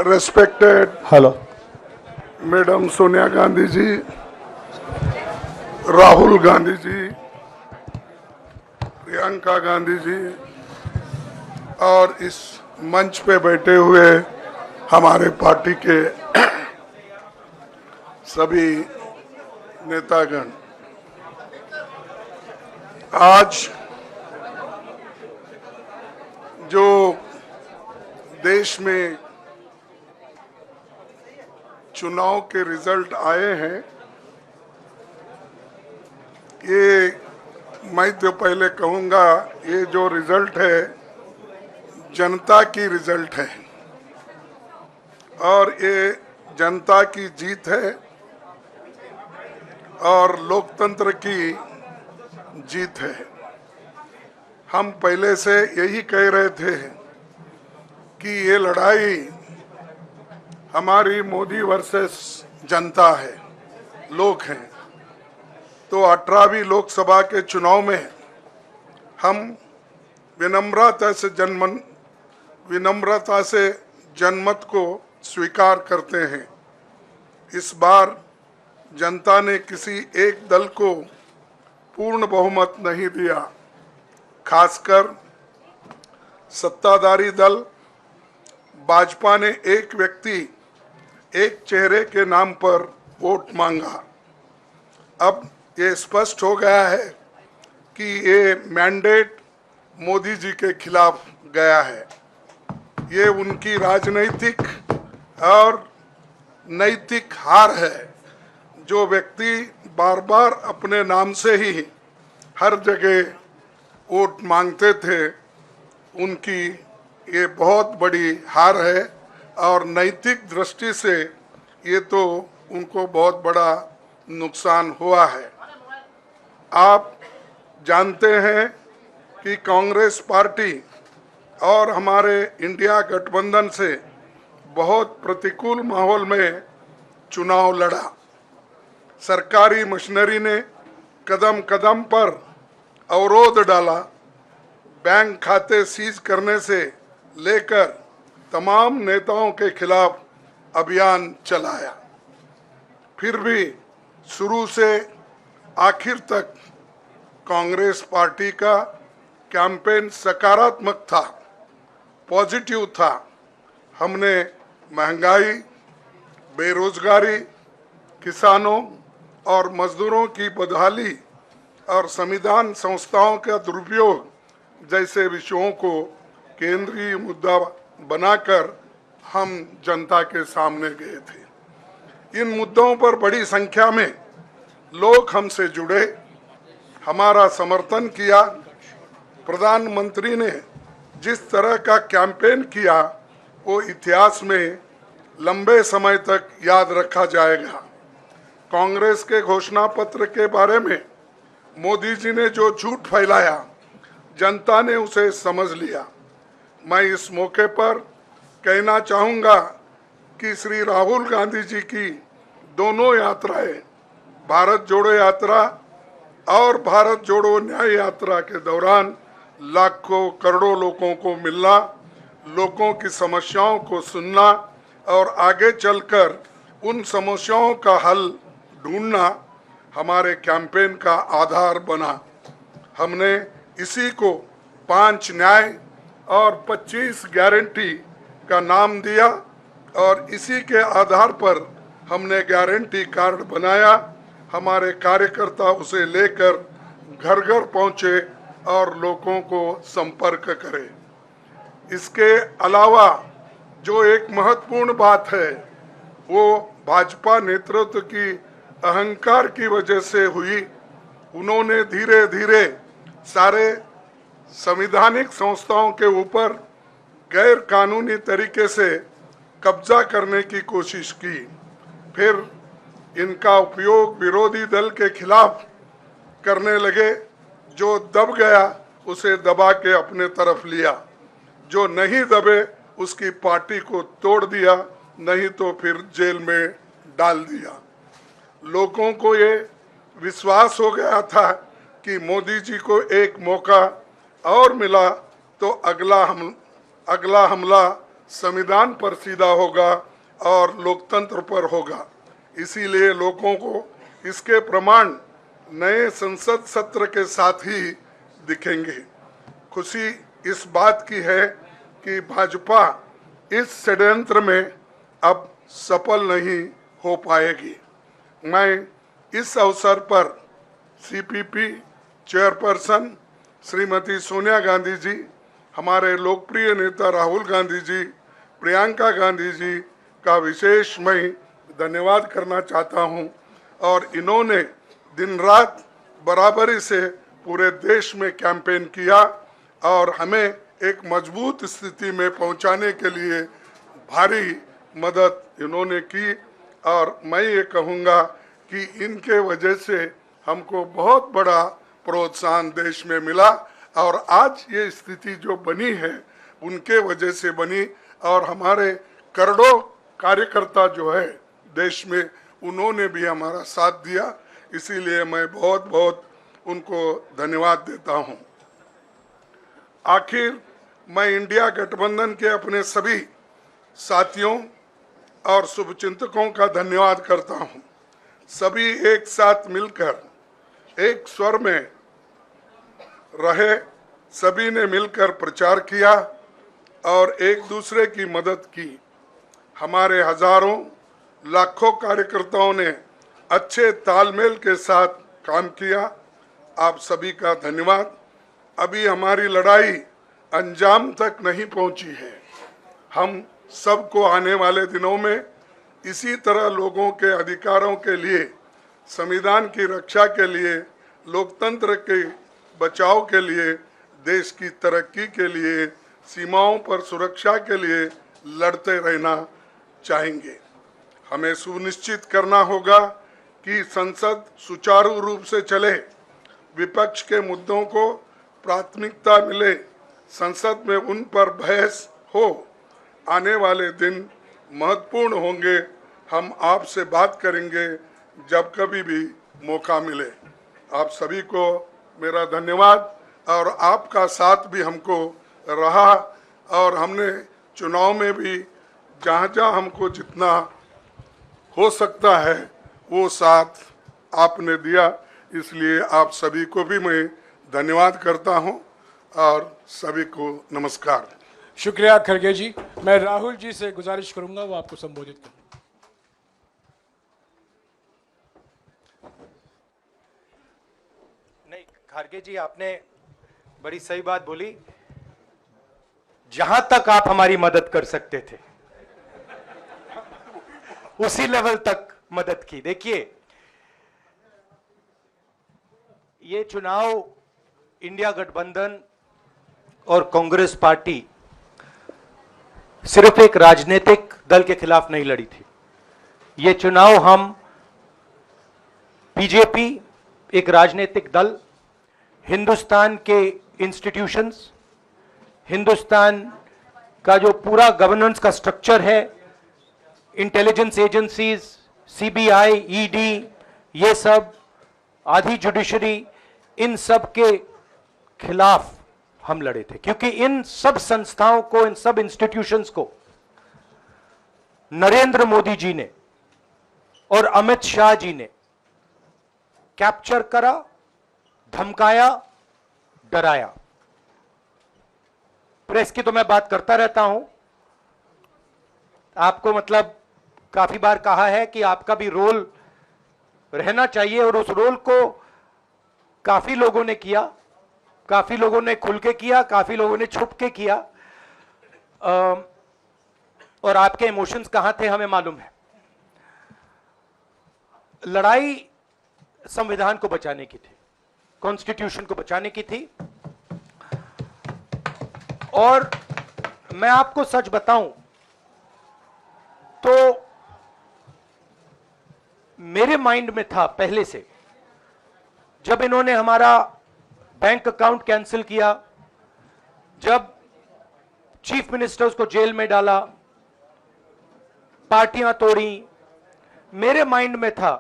Respected hello Madam Sonia Gandhi ji, Rahul Gandhi ji, Priyanka Gandhi ji और इस मंच पे बैठे हुए हमारे पार्टी के सभी नेतागण, आज जो देश में चुनाव के रिजल्ट आए हैं, ये मैं तो पहले कहूँगा, ये जो रिजल्ट है जनता की रिजल्ट है और ये जनता की जीत है और लोकतंत्र की जीत है। हम पहले से यही कह रहे थे कि ये लड़ाई हमारी मोदी वर्सेस जनता है, लोग हैं। तो 18वीं लोकसभा के चुनाव में हम विनम्रता से जनमत को स्वीकार करते हैं। इस बार जनता ने किसी एक दल को पूर्ण बहुमत नहीं दिया, खासकर सत्ताधारी दल भाजपा ने एक व्यक्ति एक चेहरे के नाम पर वोट मांगा। अब ये स्पष्ट हो गया है कि ये मैंडेट मोदी जी के खिलाफ गया है। ये उनकी राजनीतिक और नैतिक हार है। जो व्यक्ति बार बार अपने नाम से ही हर जगह वोट मांगते थे, उनकी ये बहुत बड़ी हार है और नैतिक दृष्टि से ये तो उनको बहुत बड़ा नुकसान हुआ है। आप जानते हैं कि कांग्रेस पार्टी और हमारे इंडिया गठबंधन से बहुत प्रतिकूल माहौल में चुनाव लड़ा। सरकारी मशीनरी ने कदम कदम पर अवरोध डाला, बैंक खाते सीज करने से लेकर तमाम नेताओं के खिलाफ अभियान चलाया। फिर भी शुरू से आखिर तक कांग्रेस पार्टी का कैंपेन सकारात्मक था, पॉजिटिव था। हमने महंगाई, बेरोजगारी, किसानों और मजदूरों की बदहाली और संविधान संस्थाओं का दुरुपयोग जैसे विषयों को केंद्रीय मुद्दा बनाकर हम जनता के सामने गए थे। इन मुद्दों पर बड़ी संख्या में लोग हमसे जुड़े, हमारा समर्थन किया। प्रधानमंत्री ने जिस तरह का कैंपेन किया वो इतिहास में लंबे समय तक याद रखा जाएगा। कांग्रेस के घोषणा पत्र के बारे में मोदी जी ने जो झूठ फैलाया, जनता ने उसे समझ लिया। मैं इस मौके पर कहना चाहूँगा कि श्री राहुल गांधी जी की दोनों यात्राएं, भारत जोड़ो यात्रा और भारत जोड़ो न्याय यात्रा के दौरान लाखों करोड़ों लोगों को मिलना, लोगों की समस्याओं को सुनना और आगे चलकर उन समस्याओं का हल ढूंढना हमारे कैंपेन का आधार बना। हमने इसी को 5 न्याय और 25 गारंटी का नाम दिया और इसी के आधार पर हमने गारंटी कार्ड बनाया। हमारे कार्यकर्ता उसे लेकर घर घर पहुंचे और लोगों को संपर्क करें। इसके अलावा जो एक महत्वपूर्ण बात है वो भाजपा नेतृत्व की अहंकार की वजह से हुई। उन्होंने धीरे धीरे सारे संवैधानिक संस्थाओं के ऊपर गैर कानूनी तरीके से कब्जा करने की कोशिश की। फिर इनका उपयोग विरोधी दल के खिलाफ करने लगे। जो दब गया उसे दबा के अपने तरफ लिया, जो नहीं दबे उसकी पार्टी को तोड़ दिया, नहीं तो फिर जेल में डाल दिया। लोगों को ये विश्वास हो गया था कि मोदी जी को एक मौका और मिला तो अगला हमला संविधान पर सीधा होगा और लोकतंत्र पर होगा। इसीलिए लोगों को इसके प्रमाण नए संसद सत्र के साथ ही दिखेंगे। खुशी इस बात की है कि भाजपा इस षड्यंत्र में अब सफल नहीं हो पाएगी। मैं इस अवसर पर सीपीपी चेयरपर्सन श्रीमती सोनिया गांधी जी, हमारे लोकप्रिय नेता राहुल गांधी जी, प्रियंका गांधी जी का विशेष मैं धन्यवाद करना चाहता हूं। और इन्होंने दिन रात बराबरी से पूरे देश में कैंपेन किया और हमें एक मजबूत स्थिति में पहुंचाने के लिए भारी मदद इन्होंने की। और मैं ये कहूँगा कि इनके वजह से हमको बहुत बड़ा प्रोत्साहन देश में मिला और आज ये स्थिति जो बनी है उनके वजह से बनी। और हमारे करोड़ों कार्यकर्ता जो है देश में, उन्होंने भी हमारा साथ दिया। इसीलिए मैं बहुत बहुत उनको धन्यवाद देता हूं। आखिर मैं इंडिया गठबंधन के अपने सभी साथियों और शुभचिंतकों का धन्यवाद करता हूं। सभी एक साथ मिलकर एक स्वर में रहे, सभी ने मिलकर प्रचार किया और एक दूसरे की मदद की। हमारे हजारों लाखों कार्यकर्ताओं ने अच्छे तालमेल के साथ काम किया। आप सभी का धन्यवाद। अभी हमारी लड़ाई अंजाम तक नहीं पहुंची है। हम सबको आने वाले दिनों में इसी तरह लोगों के अधिकारों के लिए, संविधान की रक्षा के लिए, लोकतंत्र के बचाव के लिए, देश की तरक्की के लिए, सीमाओं पर सुरक्षा के लिए लड़ते रहना चाहेंगे। हमें सुनिश्चित करना होगा कि संसद सुचारू रूप से चले, विपक्ष के मुद्दों को प्राथमिकता मिले, संसद में उन पर बहस हो। आने वाले दिन महत्वपूर्ण होंगे। हम आपसे बात करेंगे जब कभी भी मौका मिले। आप सभी को मेरा धन्यवाद। और आपका साथ भी हमको रहा और हमने चुनाव में भी जहाँ जहाँ हमको जितना हो सकता है वो साथ आपने दिया। इसलिए आप सभी को भी मैं धन्यवाद करता हूं और सभी को नमस्कार। शुक्रिया खड़गे जी। मैं राहुल जी से गुजारिश करूंगा वो आपको संबोधित करें। नहीं, खड़गे जी आपने बड़ी सही बात बोली। जहां तक आप हमारी मदद कर सकते थे उसी लेवल तक मदद की। देखिए, ये चुनाव इंडिया गठबंधन और कांग्रेस पार्टी सिर्फ एक राजनीतिक दल के खिलाफ नहीं लड़ी थी। ये चुनाव हम बीजेपी, एक राजनीतिक दल, हिंदुस्तान के इंस्टीट्यूशंस, हिंदुस्तान का जो पूरा गवर्नेंस का स्ट्रक्चर है, इंटेलिजेंस एजेंसीज, सीबीआई, ईडी, ये सब, आधी जुडिशरी, इन सब के खिलाफ हम लड़े थे। क्योंकि इन सब संस्थाओं को, इन सब इंस्टीट्यूशंस को नरेंद्र मोदी जी ने और अमित शाह जी ने कैप्चर करा, धमकाया, डराया। प्रेस की तो मैं बात करता रहता हूं। आपको मतलब काफी बार कहा है कि आपका भी रोल रहना चाहिए और उस रोल को काफी लोगों ने किया, काफी लोगों ने खुल के किया, काफी लोगों ने छुप के किया। और आपके इमोशंस कहां थे हमें मालूम है। लड़ाई संविधान को बचाने की थी, कॉन्स्टिट्यूशन को बचाने की थी। और मैं आपको सच बताऊं तो मेरे माइंड में था पहले से, जब इन्होंने हमारा बैंक अकाउंट कैंसिल किया, जब चीफ मिनिस्टर्स को जेल में डाला, पार्टियां तोड़ी, मेरे माइंड में था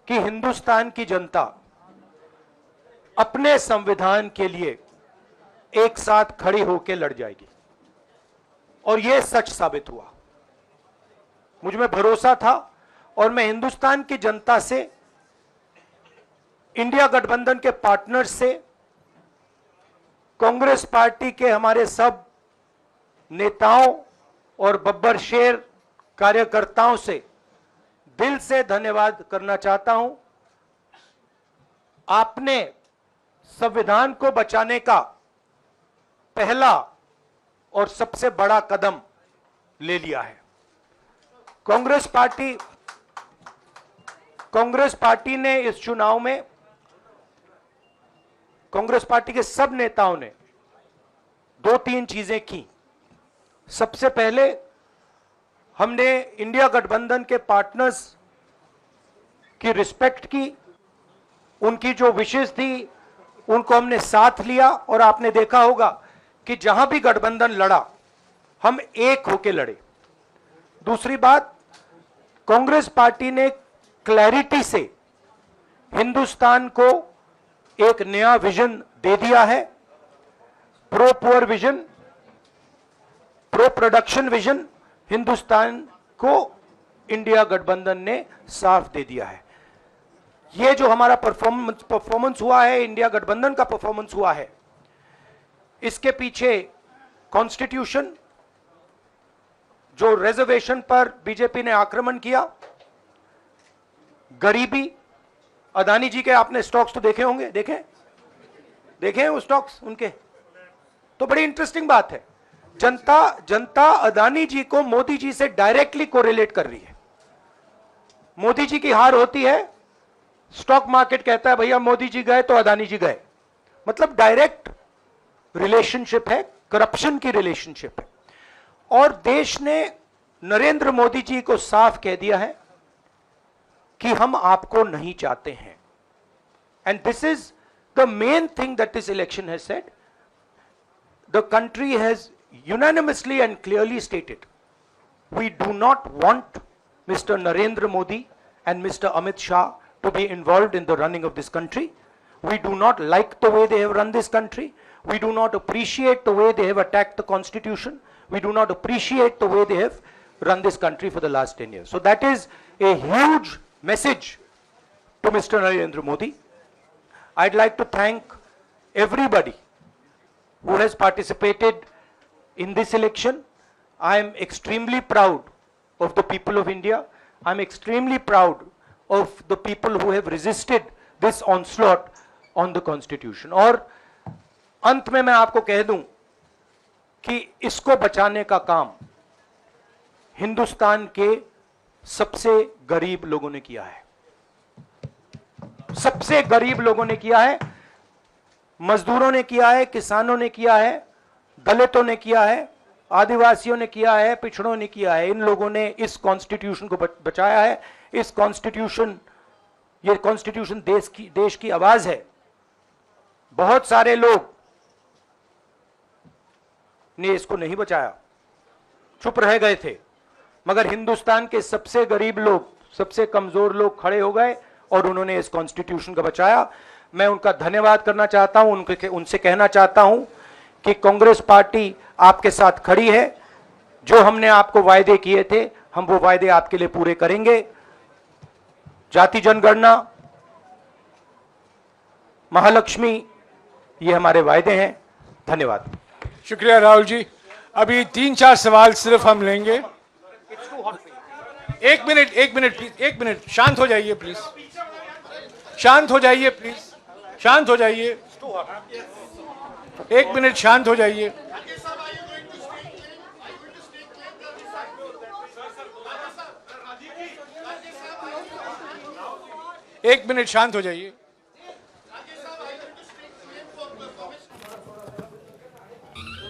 कि हिंदुस्तान की जनता अपने संविधान के लिए एक साथ खड़ी होकर लड़ जाएगी। और यह सच साबित हुआ। मुझ में भरोसा था और मैं हिंदुस्तान की जनता से, इंडिया गठबंधन के पार्टनर्स से, कांग्रेस पार्टी के हमारे सब नेताओं और बब्बर शेर कार्यकर्ताओं से दिल से धन्यवाद करना चाहता हूं। आपने संविधान को बचाने का पहला और सबसे बड़ा कदम ले लिया है। कांग्रेस पार्टी ने इस चुनाव में, कांग्रेस पार्टी के सब नेताओं ने 2-3 चीजें की। सबसे पहले हमने इंडिया गठबंधन के पार्टनर्स की रिस्पेक्ट की, उनकी जो विशेष थी उनको हमने साथ लिया और आपने देखा होगा कि जहां भी गठबंधन लड़ा हम एक होकर लड़े। दूसरी बात, कांग्रेस पार्टी ने क्लैरिटी से हिंदुस्तान को एक नया विजन दे दिया है। Pro poor vision, pro production vision Hindustan को इंडिया गठबंधन ने साफ दे दिया है। यह जो हमारा परफॉर्मेंस हुआ है, इंडिया गठबंधन का परफॉर्मेंस हुआ है, इसके पीछे कॉन्स्टिट्यूशन, जो रिजर्वेशन पर बीजेपी ने आक्रमण किया, गरीबी, अदानी जी के आपने स्टॉक्स तो देखे होंगे, देखे हैं वो स्टॉक्स उनके, तो बड़ी इंटरेस्टिंग बात है। जनता अदानी जी को मोदी जी से डायरेक्टली कोरिलेट कर रही है। मोदी जी की हार होती है, स्टॉक मार्केट कहता है भैया मोदी जी गए तो अदानी जी गए, मतलब डायरेक्ट रिलेशनशिप है, करप्शन की रिलेशनशिप है। और देश ने नरेंद्र मोदी जी को साफ कह दिया है कि हम आपको नहीं चाहते हैं। And this is the main thing that this election has said. The country has unanimously and clearly stated, we do not want Mr. Narendra Modi and Mr. Amit Shah to be involved in the running of this country. We do not like the way they have run this country. We do not appreciate the way they have attacked the constitution. We do not appreciate the way they have run this country for the last 10 years. So that is a huge message to Mr. Narendra Modi. I'd like to thank everybody who has participated in this election. I am extremely proud of the people of India. I am extremely proud of the people who have resisted this onslaught on the constitution. और अंत में मैं आपको कह दूं कि इसको बचाने का काम हिंदुस्तान के सबसे गरीब लोगों ने किया है। सबसे गरीब लोगों ने किया है, मजदूरों ने किया है, किसानों ने किया है, दलितों ने किया है, आदिवासियों ने किया है, पिछड़ों ने किया है। इन लोगों ने इस कॉन्स्टिट्यूशन को बचाया है। इस कॉन्स्टिट्यूशन, ये कॉन्स्टिट्यूशन देश की आवाज है। बहुत सारे लोग ने इसको नहीं बचाया, चुप रह गए थे, मगर हिंदुस्तान के सबसे गरीब लोग, सबसे कमजोर लोग खड़े हो गए और उन्होंने इस कॉन्स्टिट्यूशन को बचाया। मैं उनका धन्यवाद करना चाहता हूं, उनसे कहना चाहता हूं कि कांग्रेस पार्टी आपके साथ खड़ी है। जो हमने आपको वायदे किए थे, हम वो वायदे आपके लिए पूरे करेंगे। जाति जनगणना, महालक्ष्मी, ये हमारे वायदे हैं। धन्यवाद। शुक्रिया राहुल जी। अभी 3-4 सवाल सिर्फ हम लेंगे। एक मिनट प्लीज, एक मिनट, शांत हो जाइए प्लीज, शांत हो जाइए प्लीज, शांत हो जाइए, 1 मिनट शांत हो जाइए। एक मिनट शांत हो जाइए।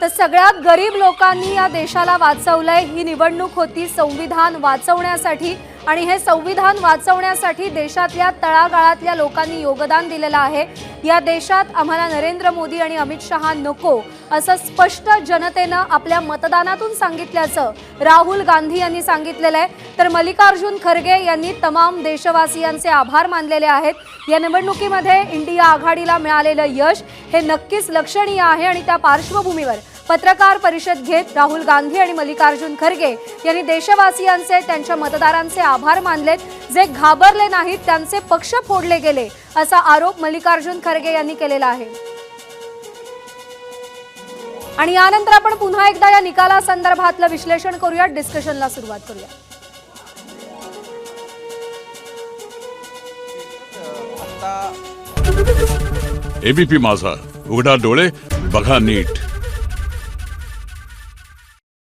तर सगळ्यात गरीब लोकांनी या देशाला वाचवलंय। ही निवडणूक होती संविधान वाचवण्यासाठी आणि हे संविधान वाचवण्यासाठी देशातल्या तळागाळातल्या लोकांनी योगदान दिलेलं आहे। या देशात आम्हाला नरेंद्र मोदी आणि अमित शहा नको असं स्पष्ट जनतेनं आपल्या मतदानातून सांगितल्याचं राहुल गांधी यांनी सांगितलेलं आहे। तर मल्लिकार्जुन खरगे यांनी तमाम देशवासियांचे आभार मानलेले आहेत। या निवडणुकीमध्ये इंडिया आघाडीला मिळालेलं यश हे नक्कीच लक्षणीय आहे आणि त्या पार्श्वभूमीवर पत्रकार परिषद घेत राहुल गांधी आणि मल्लिकार्जुन खरगे यांनी देशवासियांचे, त्यांच्या मतदारांचे आभार मानलेत. जे घाबरले नाहीत त्यांचे पक्ष फोडले गेले असा आरोप मल्लिकार्जुन खरगे यांनी केलेला आहे. आणि यानंतर आपण पुन्हा एकदा या निकालासंदर्भातलं विश्लेषण करूया, डिस्कशनला सुरुवात करूया. एबीपी माझा, उघडा डोळे बघा नीट.